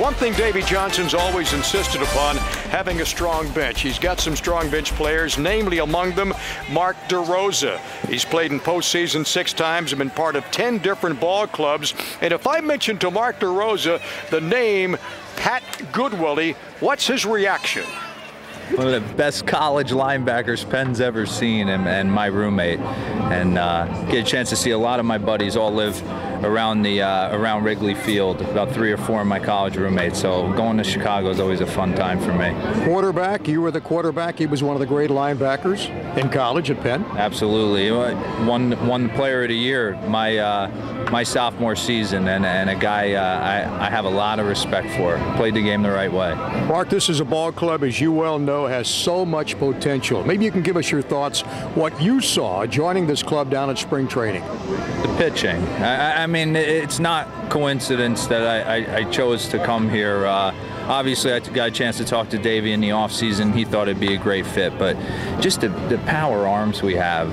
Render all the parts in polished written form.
One thing Davey Johnson's always insisted upon, having a strong bench. He's got some strong bench players, namely among them Mark DeRosa. He's played in postseason 6 times and been part of 10 different ball clubs. And if I mention to Mark DeRosa the name Pat Goodwillie, what's his reaction? One of the best college linebackers Penn's ever seen, and my roommate. And get a chance to see a lot of my buddies all live around around Wrigley Field, about 3 or 4 of my college roommates. So going to Chicago is always a fun time for me. Quarterback, you were the quarterback. He was one of the great linebackers in college at Penn. Absolutely. Won player of the year my sophomore season, and a guy I have a lot of respect for. Played the game the right way. Mark, this is a ball club, as you well know, has so much potential. Maybe you can give us your thoughts, what you saw joining this club down at spring training. The pitching. I mean, it's not coincidence that I chose to come here. Obviously, I got a chance to talk to Davey in the offseason. He thought it'd be a great fit, but just the power arms we have,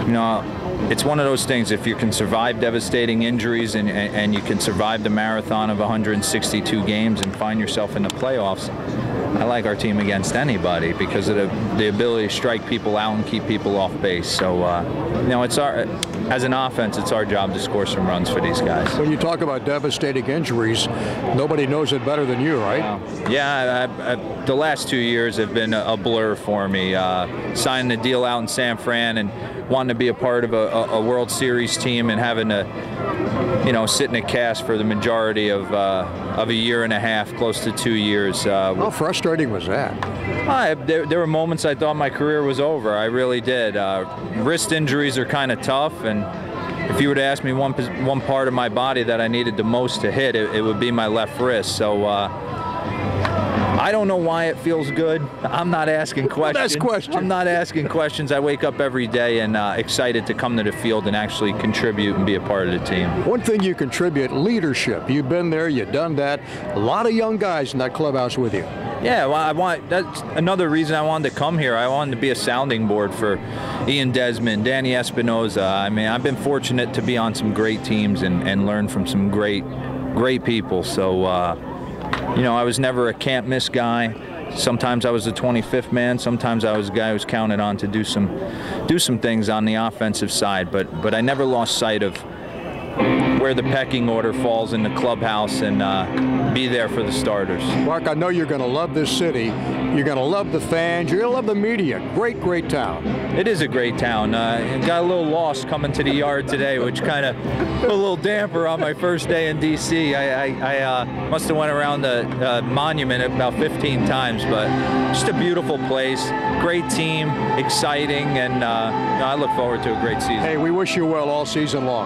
you know, it's one of those things. If you can survive devastating injuries and you can survive the marathon of 162 games and find yourself in the playoffs, I like our team against anybody because of the ability to strike people out and keep people off base. So, you know, as an offense, it's our job to score some runs for these guys. When you talk about devastating injuries, nobody knows it better than you, right? Yeah, the last 2 years have been a blur for me. Signing the deal out in San Fran and wanting to be a part of a World Series team and having to, you know, sit in a cast for the majority of a year and a half, close to 2 years. How frustrating was that? There were moments I thought my career was over. I really did. Wrist injuries are kind of tough, and if you were to ask me one part of my body that I needed the most to hit, it would be my left wrist. So I don't know why it feels good. I'm not asking questions. I'm not asking questions. I wake up every day and excited to come to the field and actually contribute and be a part of the team. One thing you contribute, leadership. You've been there, you've done that. A lot of young guys in that clubhouse with you. Yeah, well, that's another reason I wanted to come here. I wanted to be a sounding board for Ian Desmond, Danny Espinoza. I mean, I've been fortunate to be on some great teams and learn from some great people. So, you know, I was never a can't miss guy. Sometimes I was the 25th man. Sometimes I was a guy who was counted on to do some things on the offensive side. But I never lost sight of where the pecking order falls in the clubhouse and be there for the starters. Mark, I know you're going to love this city. You're going to love the fans. You're going to love the media. Great, great town. It is a great town. Got a little lost coming to the yard today, which kind of put a little damper on my first day in D.C. I must have went around the monument about 15 times, but just a beautiful place, great team, exciting, and I look forward to a great season. Hey, we wish you well all season long.